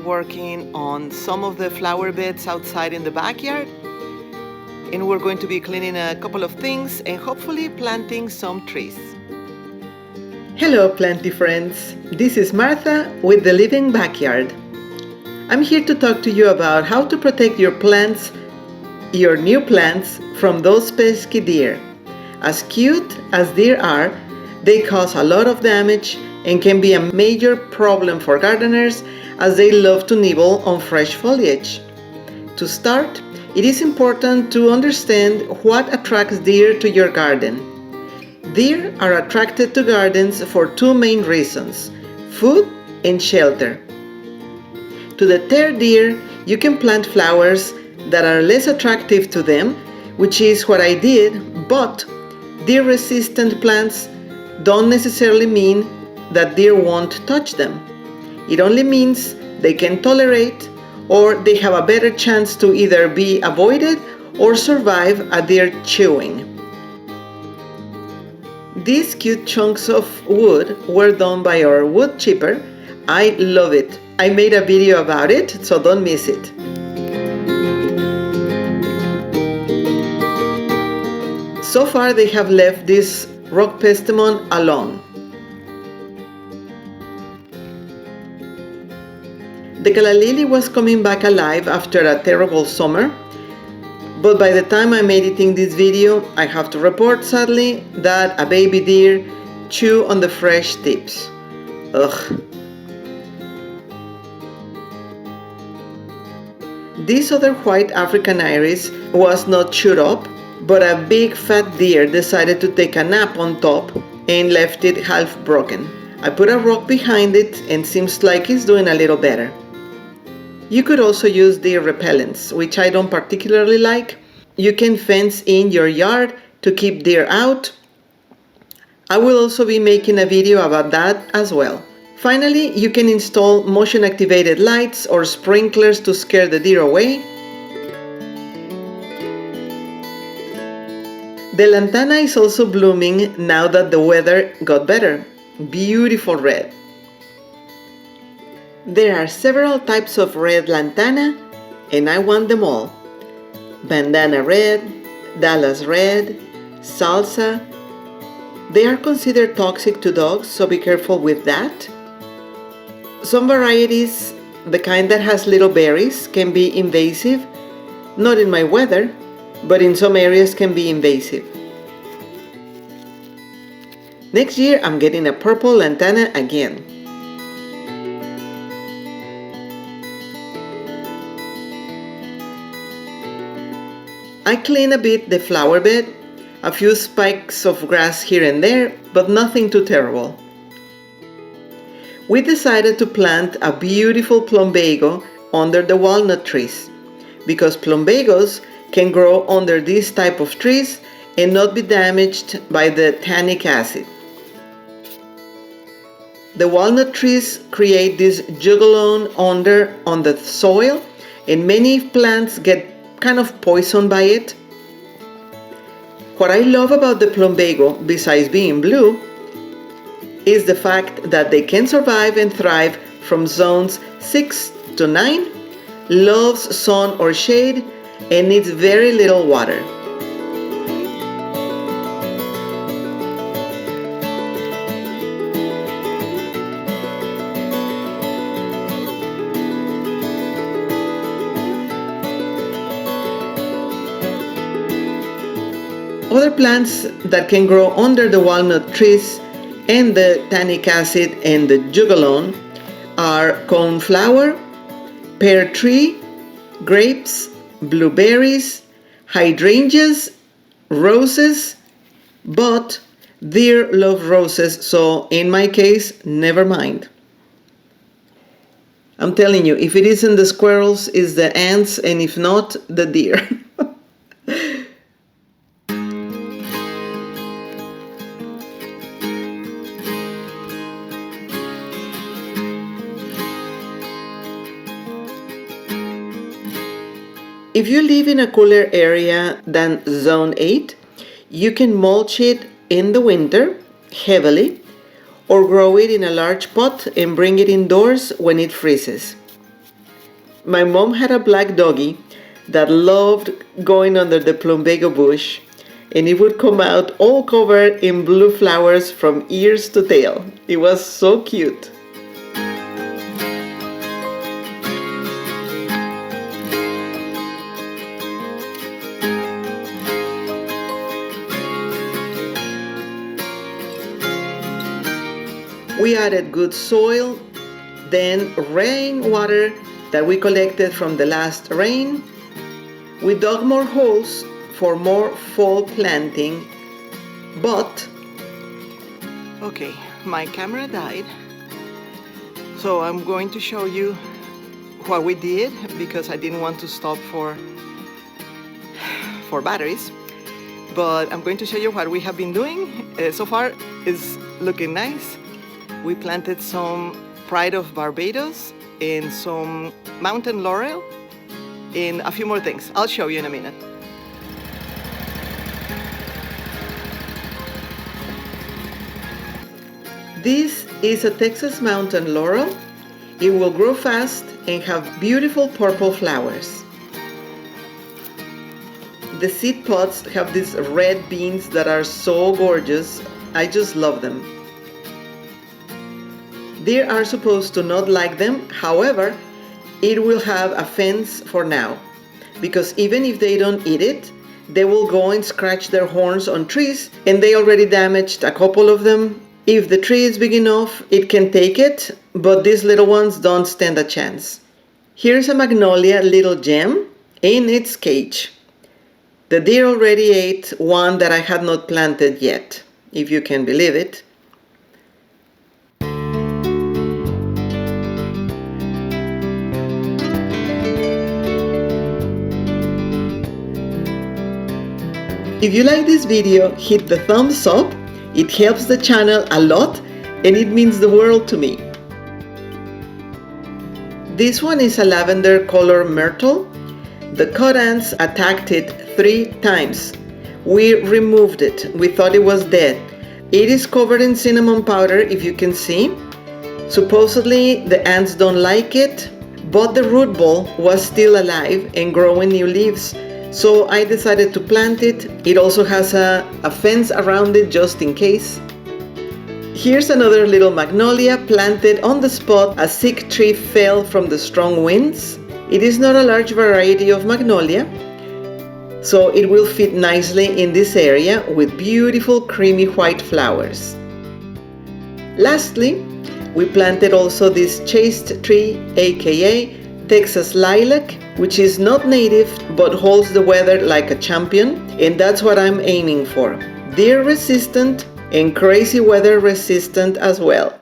working on some of the flower beds outside in the backyard. And we're going to be cleaning a couple of things and hopefully planting some trees. Hello planty friends, this is Martha with The Living Backyard. I'm here to talk to you about how to protect your plants, your new plants, from those pesky deer. As cute as deer are, they cause a lot of damage and can be a major problem for gardeners as they love to nibble on fresh foliage. To start, it is important to understand what attracts deer to your garden. Deer are attracted to gardens for two main reasons: food and shelter. To deter deer, you can plant flowers that are less attractive to them, which is what I did, but deer-resistant plants don't necessarily mean that deer won't touch them. It only means they can tolerate, or they have a better chance to either be avoided or survive a deer chewing. These cute chunks of wood were done by our wood chipper. I love it. I made a video about it, so don't miss it. So far they have left this rock pestemon alone. The calla lily was coming back alive after a terrible summer, but by the time I'm editing this video, I have to report sadly that a baby deer chewed on the fresh tips. Ugh. This other white African iris was not chewed up, but a big fat deer decided to take a nap on top and left it half broken. I put a rock behind it and seems like it's doing a little better. You could also use deer repellents, which I don't particularly like. You can fence in your yard to keep deer out. I will also be making a video about that as well. Finally, you can install motion-activated lights or sprinklers to scare the deer away. The lantana is also blooming now that the weather got better. Beautiful red. There are several types of red lantana, and I want them all. Bandana red, Dallas red, salsa. They are considered toxic to dogs, so be careful with that. Some varieties, the kind that has little berries, can be invasive. Not in my weather, but in some areas can be invasive. Next year I'm getting a purple lantana again. I clean a bit the flower bed, a few spikes of grass here and there, but nothing too terrible. We decided to plant a beautiful plumbago under the walnut trees, because plumbagos can grow under this type of trees and not be damaged by the tannic acid. The walnut trees create this jugalone under on the soil, and many plants get kind of poisoned by it. What I love about the plumbago, besides being blue, is the fact that they can survive and thrive from zones 6 to 9, loves sun or shade, and needs very little water. Other plants that can grow under the walnut trees and the tannic acid and the jugalone are coneflower, pear tree, grapes, blueberries, hydrangeas, roses, but deer love roses, so in my case, never mind. I'm telling you, if it isn't the squirrels, it's the ants, and if not, the deer. If you live in a cooler area than Zone 8, you can mulch it in the winter heavily, or grow it in a large pot and bring it indoors when it freezes. My mom had a black doggy that loved going under the plumbago bush, and it would come out all covered in blue flowers from ears to tail. It was so cute. We added good soil, then rainwater that we collected from the last rain. We dug more holes for more fall planting, but okay, my camera died, so I'm going to show you what we did because I didn't want to stop for batteries, but I'm going to show you what we have been doing. So far it's looking nice. We planted some Pride of Barbados and some mountain laurel and a few more things. I'll show you in a minute. This is a Texas mountain laurel. It will grow fast and have beautiful purple flowers. The seed pods have these red beans that are so gorgeous. I just love them. Deer are supposed to not like them. However, it will have a fence for now, because even if they don't eat it, they will go and scratch their horns on trees, and they already damaged a couple of them. If the tree is big enough, it can take it, but these little ones don't stand a chance. Here's a Magnolia little gem in its cage. The deer already ate one that I had not planted yet, if you can believe it. If you like this video, hit the thumbs up. It helps the channel a lot and it means the world to me. This one is a lavender color myrtle. The cut ants attacked it 3 times. We removed it. We thought it was dead. It is covered in cinnamon powder, if you can see. Supposedly the ants don't like it, but the root ball was still alive and growing new leaves. So I decided to plant it. It also has a fence around it just in case. Here's another little magnolia planted on the spot. A sick tree fell from the strong winds. It is not a large variety of magnolia, so it will fit nicely in this area with beautiful creamy white flowers. Lastly, we planted also this chaste tree, aka Texas lilac, which is not native but holds the weather like a champion, and that's what I'm aiming for. Deer resistant and crazy weather resistant as well.